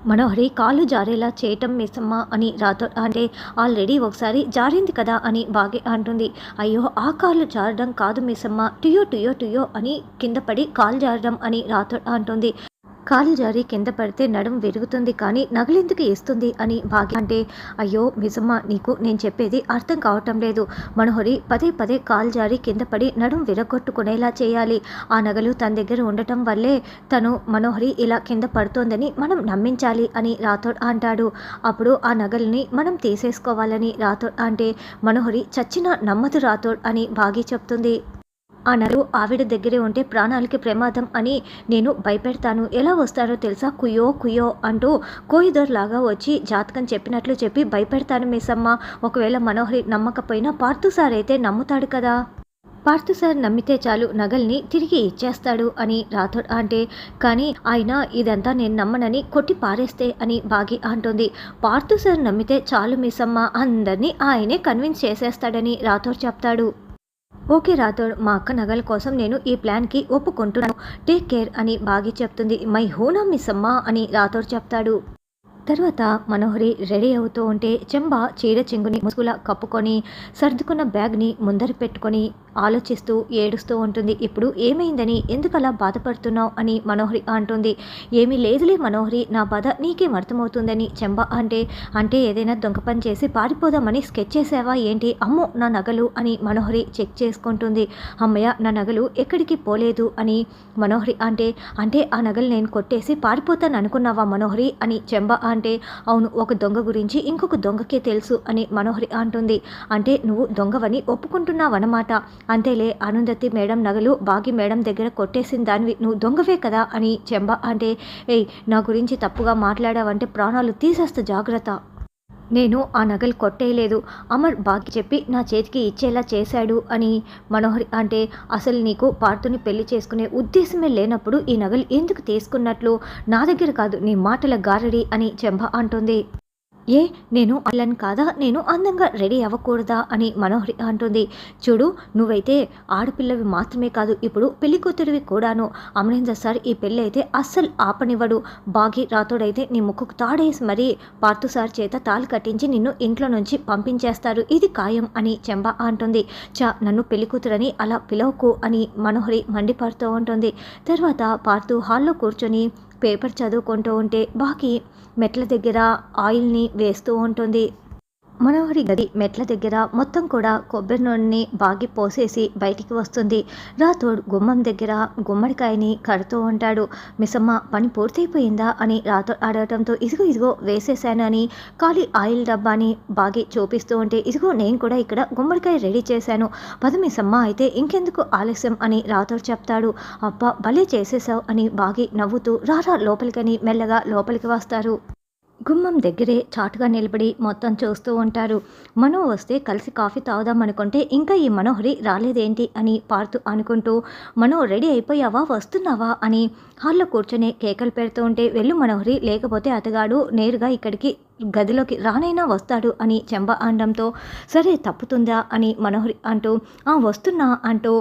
మనోహరి కాళ్ళు జారేలా చేయటం మిస్సమ్మ అని రాతో అంటే ఆల్రెడీ ఒకసారి జారింది కదా అని బాగే అంటుంది. అయ్యో ఆ కాళ్ళు జారడం కాదు మిస్సమ్మ, టుయో టుయో టుయో అని కింద పడి కాలు జారడం అని రాతో అంటుంది. కాలు జారి కింద పడితే నడుం విరుగుతుంది కానీ నగలెందుకు ఇస్తుంది అని భాగ్య అంటే, అయ్యో మిసమ్మ నీకు నేను చెప్పేది అర్థం కావటం లేదు. మనోహరి పదే పదే కాలు జారి కింద పడి నడుం విరగొట్టుకునేలా చేయాలి. ఆ నగలు తన దగ్గర ఉండటం వల్లే తను మనోహరి ఇలా కింద పడుతోందని మనం నమ్మించాలి అని రాథోడ్ అంటాడు. అప్పుడు ఆ నగల్ని మనం తీసేసుకోవాలని రాథోడ్ అంటే, మనోహరి చచ్చినా నమ్మదు రాథోడ్ అని భాగ్య చెప్తుంది. ఆ నగలు ఆవిడ దగ్గరే ఉంటే ప్రాణాలకి ప్రమాదం అని నేను భయపెడతాను. ఎలా వస్తారో తెలుసా, కుయ్యో కుయ్యో అంటూ కోయిదర్ లాగా వచ్చి జాతకం చెప్పినట్లు చెప్పి భయపెడతాను మిస్సమ్మ. ఒకవేళ మనోహరి నమ్మకపోయినా పార్థు సార్ అయితే నమ్ముతాడు కదా. పార్థు సార్ నమ్మితే చాలు నగల్ని తిరిగి ఇచ్చేస్తాడు అని రాథోడ్ అంటే, కానీ ఆయన ఇదంతా నేను నమ్మనని కొట్టి పారేస్తే అని బాగి అంటుంది. పార్థు సార్ నమ్మితే చాలు మిస్సమ్మ, అందరినీ ఆయనే కన్విన్స్ చేసేస్తాడని రాథోడ్ చెప్తాడు. ఓకే రాథోడ్, మా అక్క నగల కోసం నేను ఈ ప్లాన్కి ఒప్పుకుంటున్నాను, టేక్ కేర్ అని బాగి చెప్తుంది. మై హూనా మిస్సమ్మ అని రాథోడ్ చెప్తాడు. తర్వాత మనోహరి రెడీ అవుతూ ఉంటే చెంబ చీర చెంగుని ముసుగులా కప్పుకొని సర్దుకున్న బ్యాగ్ని ముందర పెట్టుకొని ఆలోచిస్తూ ఏడుస్తూ ఉంటుంది. ఇప్పుడు ఏమైందని, ఎందుకలా బాధపడుతున్నావు అని మనోహరి అంటుంది. ఏమీ లేదులే మనోహరి, నా బాధ నీకేం అర్థమవుతుందని చెంబ అంటే ఏదైనా దొంగ పని చేసి పారిపోదామని స్కెచ్ చేసావా ఏంటి? అమ్మో నా నగలు అని మనోహరి చెక్ చేసుకుంటుంది. అమ్మయ్య నా నగలు ఎక్కడికి పోలేదు అని మనోహరి అంటే ఆ నగలు నేను కొట్టేసి పారిపోతాను అనుకున్నావా మనోహరి అని చెంబ అంటే, అవును ఒక దొంగ గురించి ఇంకొక దొంగకే తెలుసు అని మనోహరి అంటుంది. అంటే నువ్వు దొంగవని ఒప్పుకుంటున్నావన్నమాట. అంతేలే, అరుంధతి మేడం నగలు బాగి మేడం దగ్గర కొట్టేసిన దానివి నువ్వు దొంగవే కదా అని చెంబ అంటే, ఏయ్ నా గురించి తప్పుగా మాట్లాడావంటే ప్రాణాలు తీసేస్తా జాగ్రత్త. నేను ఆ నగలు కొట్టేయలేదు, అమర్ బాగి చెప్పి నా చేతికి ఇచ్చేలా చేశాడు అని మనోహరి అంటే, అసలు నీకు పార్థుని పెళ్లి చేసుకునే ఉద్దేశమే లేనప్పుడు ఈ నగలు ఎందుకు తీసుకున్నట్లు? నా దగ్గర కాదు నీ మాటల గారడి అని చెంబ అంటుంది. ఏ నేను అల్లని కాదా, నేను అందంగా రెడీ అవ్వకూడదా అని మనోహరి అంటుంది. చూడు నువ్వైతే ఆడపిల్లవి మాత్రమే కాదు, ఇప్పుడు పెళ్లి కూతురివి కూడాను. అమరేంద్ర సార్ ఈ పెళ్ళి అయితే అస్సలు ఆపనివ్వడు. బాగి రాతోడైతే నీ ముక్కుకు తాడేసి మరీ పార్థు సార్ చేత తాళి కట్టించి నిన్ను ఇంట్లో నుంచి పంపించేస్తారు, ఇది ఖాయం అని చెంబ అంటుంది. నన్ను పెళ్లి కూతురని అలా పిలవకు అని మనోహరి మండిపడుతూ ఉంటుంది. తర్వాత పార్థు హాల్లో కూర్చొని పేపర్ చదువుకుంటూ ఉంటే బాకి మెట్ల దగ్గర ఆయిల్ని వేస్తూ ఉంటుంది. మనోహరి గది మెట్ల దగ్గర మొత్తం కూడా కొబ్బరి నూనెని బాగి పోసేసి బయటికి వస్తుంది. రాథోడ్ గుమ్మం దగ్గర గుమ్మడికాయని కడుతూ ఉంటాడు. మిసమ్మ పని పూర్తయిపోయిందా అని రాథోడ్ అడగటంతో, ఇదిగో వేసేసాను అని ఖాళీ ఆయిల్ డబ్బాని బాగి చూపిస్తూ ఉంటే, ఇదిగో నేను కూడా ఇక్కడ గుమ్మడికాయ రెడీ చేశాను, పద మిసమ్మ అయితే ఇంకెందుకు ఆలస్యం అని రాథోడ్ చెప్తాడు. అబ్బా భలే చేసేసావు అని బాగి నవ్వుతూ రారా లోపలికని మెల్లగా లోపలికి వస్తారు. గుమ్మం దగ్గరే చాటుగా నిలబడి మొత్తం చూస్తూ ఉంటారు. మనో వస్తే కలిసి కాఫీ తాగుదాం అనుకుంటే ఇంకా ఈ మనోహరి రాలేదేంటి అని పార్థు అనుకుంటూ, మనో రెడీ అయిపోయావా, వస్తున్నావా అని హాల్లో కూర్చొని కేకలు పెడుతూ ఉంటే, వెళ్ళు మనోహరి, లేకపోతే అతగాడు నేరుగా ఇక్కడికి గదిలోకి రానైనా వస్తాడు అని చెంబ అనడంతో, సరే తప్పుతుందా అని మనోహరి అంటూ వస్తున్నా అంటూ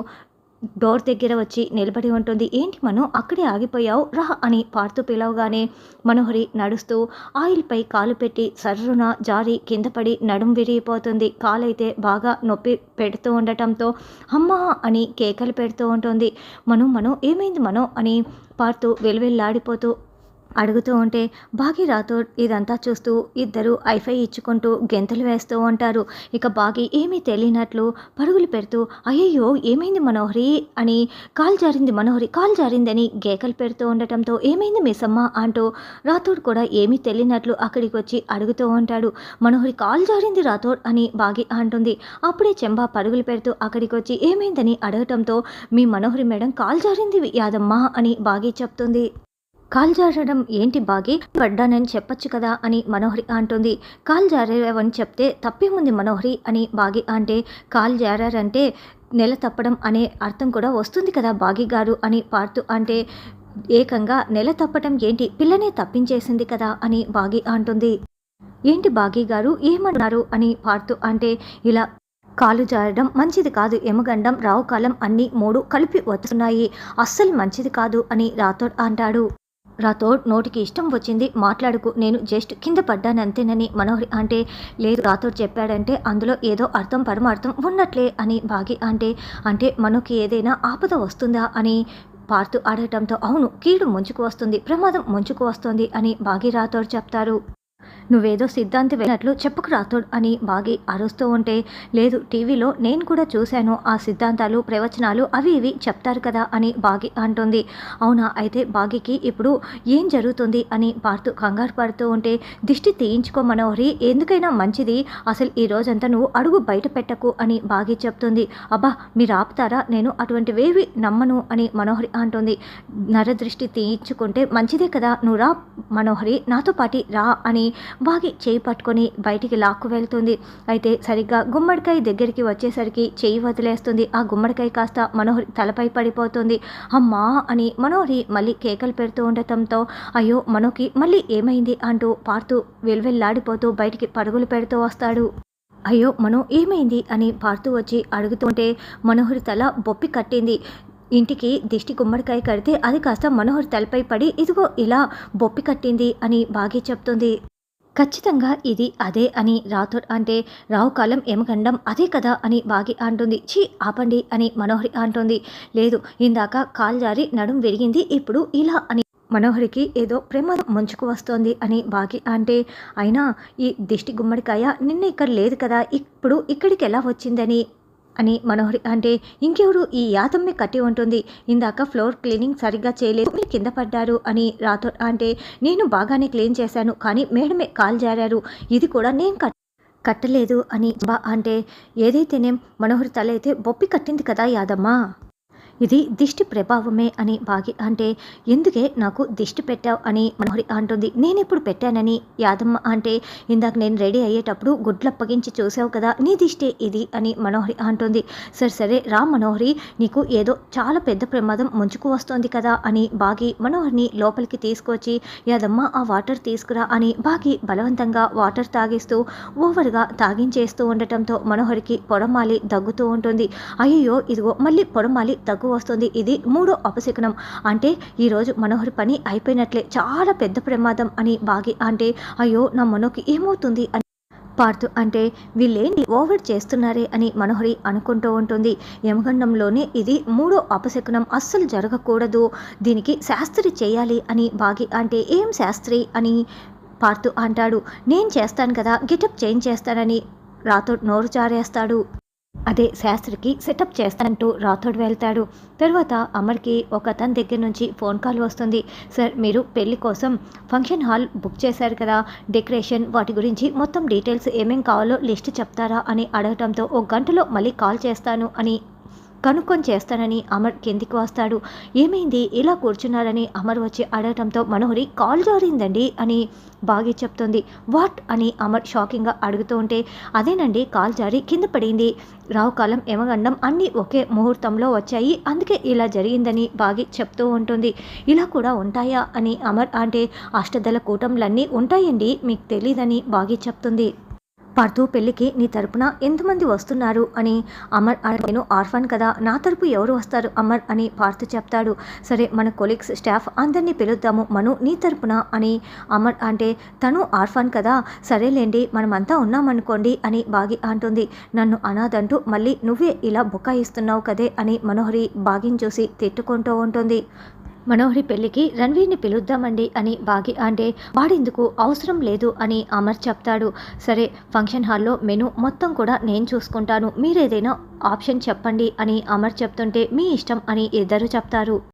డోర్ దగ్గర వచ్చి నిలబడి ఉంటుంది. ఏంటి మనో అక్కడే ఆగిపోయావు, రా అని పార్థు పిలవగానే మనోహరి నడుస్తూ ఆయిల్పై కాలు పెట్టి సర్రున జారి కింద పడి నడుం విరిగిపోతుంది. కాలైతే బాగా నొప్పి పెడుతూ ఉండటంతో అమ్మా అని కేకలు పెడుతూ ఉంటుంది. మనో ఏమైంది మనో అని పార్థు వెలువెల్లాడిపోతూ అడుగుతూ ఉంటే, బాగి రాథోడ్ ఇదంతా చూస్తూ ఇద్దరు ఐఫై ఇచ్చుకుంటూ గెంతులు వేస్తూ ఉంటారు. ఇక బాగి ఏమీ తెలియనట్లు పరుగులు పెడుతూ, అయ్యయ్యో ఏమైంది మనోహరి అని, కాలు జారింది మనోహరి, కాలు జారిందని గేకలు పెడుతూ ఉండటంతో, ఏమైంది మిస్సమ్మ అంటూ రాథోడ్ కూడా ఏమీ తెలియనట్లు అక్కడికి వచ్చి అడుగుతూ ఉంటాడు. మనోహరి కాలు జారింది రాథోడ్ అని బాగి అంటుంది. అప్పుడే చెంబ పరుగులు పెడుతూ అక్కడికి వచ్చి ఏమైందని అడగటంతో, మీ మనోహరి మేడం కాలు జారింది యాదమ్మ అని బాగి చెప్తుంది. కాలు జారడం ఏంటి బాగి, పడ్డానని చెప్పొచ్చు కదా అని మనోహరి అంటుంది. కాలు జారావని చెప్తే తప్పేముంది మనోహరి అని బాగి అంటే, కాలు జారారంటే నెల తప్పడం అనే అర్థం కూడా వస్తుంది కదా బాగి గారు అని పార్థు అంటే, ఏకంగా నెల తప్పడం ఏంటి, పిల్లనే తప్పించేసింది కదా అని బాగి అంటుంది. ఏంటి బాగి గారు ఏమన్నారు అని పార్థు అంటే, ఇలా కాలు జారడం మంచిది కాదు, యమగండం రావుకాలం అన్నీ 3 కలిపి వస్తున్నాయి, అస్సలు మంచిది కాదు అని రాథోడ్ అంటాడు. రాథోడ్ నోటికి ఇష్టం వచ్చింది మాట్లాడుకు, నేను జస్ట్ కింద పడ్డాను అంతేనని మనోహరి అంటే, లేదు రాథోడ్ చెప్పాడంటే అందులో ఏదో అర్థం పరమార్థం ఉన్నట్లే అని బాగి అంటే మనోకి ఏదైనా ఆపద వస్తుందా అని పార్థు అడగటంతో, అవును కీడు ముంచుకు వస్తుంది, ప్రమాదం ముంచుకు వస్తుంది అని బాగి రాథోడ్ చెప్తారు. నువ్వేదో సిద్ధాంతి వెళ్ళినట్లు చెప్పకు రాథోడ్ అని బాగి అరుస్తూ ఉంటే, లేదు టీవీలో నేను కూడా చూశాను, ఆ సిద్ధాంతాలు ప్రవచనాలు అవి ఇవి చెప్తారు కదా అని బాగి అంటుంది. అవునా, అయితే బాగికి ఇప్పుడు ఏం జరుగుతుంది అని పార్థు కంగారు పడుతూ ఉంటే, దిష్టి తీయించుకో మనోహరి, ఎందుకైనా మంచిది, అసలు ఈ రోజంతా నువ్వు అడుగు బయట పెట్టకు అని బాగి చెప్తుంది. అబ్బా మీరు ఆపుతారా, నేను అటువంటివేవి నమ్మను అని మనోహరి అంటుంది. నరదృష్టి తీయించుకుంటే మంచిదే కదా, నువ్వు రా మనోహరి నాతో పాటి రా అని బాగి చేయి పట్టుకొని బయటికి లాక్కు వెళ్తుంది. అయితే సరిగ్గా గుమ్మడికాయ దగ్గరికి వచ్చేసరికి చేయి వదిలేస్తుంది. ఆ గుమ్మడికాయ కాస్త మనోహరి తలపై పడిపోతుంది. అమ్మా అని మనోహరి మళ్ళీ కేకలు పెడుతూ ఉండటంతో, అయ్యో మనోకి మళ్ళీ ఏమైంది అంటూ పార్థు వెల్వెల్లాడిపోతూ బయటికి పరుగులు పెడుతూ వస్తాడు. అయ్యో మనో ఏమైంది అని పార్థు వచ్చి అడుగుతుంటే, మనోహరి తల బొప్పి కట్టింది, ఇంటికి దిష్టి గుమ్మడికాయ కడితే అది కాస్త మనోహరి తలపై పడి ఇదిగో ఇలా బొప్పి కట్టింది అని బాగి చెప్తుంది. ఖచ్చితంగా ఇది అదే అని రాథోడ్ అంటే, రావుకాలం యమగండం అదే కదా అని బాగి అంటుంది. ఛీ ఆపండి అని మనోహరి అంటుంది. లేదు ఇందాక కాలు జారి నడుం విరిగింది, ఇప్పుడు ఇలా అని మనోహరికి ఏదో ప్రమాదం ముంచుకు వస్తోంది అని బాగి అంటే, అయినా ఈ దిష్టి గుమ్మడికాయ నిన్న ఇక్కడ లేదు కదా, ఇప్పుడు ఇక్కడికి ఎలా వచ్చిందని అని మనోహరి అంటే, ఇంకెవరు ఈ యాతమ్మే కట్టి ఉంటుంది, ఇందాక ఫ్లోర్ క్లీనింగ్ సరిగ్గా చేయలేదు మీరు కింద పడ్డారు అని రాథోడ్ అంటే, నేను బాగానే క్లీన్ చేశాను కానీ మేడమే కాలు జారారు, ఇది కూడా నేను కట్టలేదు అని బా అంటే, ఏదైతేనేం మనోహరి తల అయితే బొప్పి కట్టింది కదా యాదమ్మ, ఇది దిష్టి ప్రభావమే అని బాగి అంటే, ఎందుకే నాకు దిష్టి పెట్టావు అని మనోహరి అంటుంది. నేనెప్పుడు పెట్టానని యాదమ్మ అంటే, ఇందాక నేను రెడీ అయ్యేటప్పుడు గుడ్లప్పగించి చూసావు కదా, నీ దిష్టే ఇది అని మనోహరి అంటుంది. సరే రా మనోహరి, నీకు ఏదో చాలా పెద్ద ప్రమాదం ముంచుకు వస్తోంది కదా అని బాగి మనోహరిని లోపలికి తీసుకొచ్చి, యాదమ్మ ఆ వాటర్ తీసుకురా అని బాగి బలవంతంగా వాటర్ తాగిస్తూ ఓవర్గా తాగించేస్తూ ఉండటంతో మనోహరికి పొడమాలి దగ్గుతూ ఉంటుంది. అయ్యో ఇదిగో మళ్ళీ పొడమాలి దగ్గు వస్తుంది, ఇది 3వ అపశకునం, అంటే ఈరోజు మనోహరి పని అయిపోయినట్లే, చాలా పెద్ద ప్రమాదం అని బాగి అంటే, అయ్యో నా మనోకి ఏమవుతుంది అని పార్థు అంటే, వీళ్ళేంటి ఓవర్ చేస్తున్నారే అని మనోహరి అనుకుంటూ ఉంటుంది. యమగండంలోనే ఇది 3వ అపశకునం, అస్సలు జరగకూడదు, దీనికి శాస్త్రి చేయాలి అని బాగి అంటే, ఏం శాస్త్రి అని పార్థు అంటాడు. నేను చేస్తాను కదా, గెటప్ చేంజ్ చేస్తానని రాథోడ్ నోరు జారేస్తాడు. అదే శాస్త్రికి సెటప్ చేస్తానంటూ రాథోడ్ వెళ్తాడు. తర్వాత అమర్కి ఒక అతని దగ్గర నుంచి ఫోన్ కాల్ వస్తుంది. సార్ మీరు పెళ్లి కోసం ఫంక్షన్ హాల్ బుక్ చేశారు కదా, డెకరేషన్ వాటి గురించి మొత్తం డీటెయిల్స్ ఏమేం కావాలో లిస్ట్ చెప్తారా అని అడగటంతో, 1 గంటలో మళ్ళీ కాల్ చేస్తాను అని కనుక్కొని చేస్తానని అమర్ కిందికి వస్తాడు. ఏమైంది ఇలా కూర్చున్నారని అమర్ వచ్చి అడగటంతో, మనోహరి కాల్ జారిందండి అని బాగి చెప్తుంది. వాట్ అని అమర్ షాకింగ్గా అడుగుతూ ఉంటే, అదేనండి కాల్ జారి కింద పడింది, రావుకాలం యమగండం అన్నీ ఒకే ముహూర్తంలో వచ్చాయి, అందుకే ఇలా జరిగిందని బాగి చెప్తూ ఉంటుంది. ఇలా కూడా ఉంటాయా అని అమర్ అంటే, అష్టదళ కూటంలన్నీ ఉంటాయండి, మీకు తెలీదని బాగి చెప్తుంది. పార్థు పెళ్ళికి నీ తరపున ఎంతమంది వస్తున్నారు అని అమర్, నేను ఆర్ఫన్ కదా, నా తరపు ఎవరు వస్తారు అమర్ అని పార్థు చెప్తాడు. సరే మన కొలీగ్స్ స్టాఫ్ అందరినీ పిలుద్దాము, మను నీ తరపున అని అమర్ అంటే, తను ఆర్ఫన్ కదా, సరేలేండి మనమంతా ఉన్నామనుకోండి అని బాగి అంటుంది. నన్ను అనాథంటూ మళ్ళీ నువ్వే ఇలా బుకాయిస్తున్నావు కదే అని మనోహరి బాగిని చూసి తిట్టుకుంటూ ఉంటుంది. మనోహరి పెళ్లికి రణ్వీర్ని పిలుద్దామండి అని బాగి అంటే, వాడెందుకు అవసరం లేదు అని అమర్ చెప్తాడు. సరే ఫంక్షన్ హాల్లో మెను మొత్తం కూడా నేను చూసుకుంటాను, మీరేదైనా ఆప్షన్ చెప్పండి అని అమర్ చెప్తుంటే, మీ ఇష్టం అని ఇద్దరు చెప్తారు.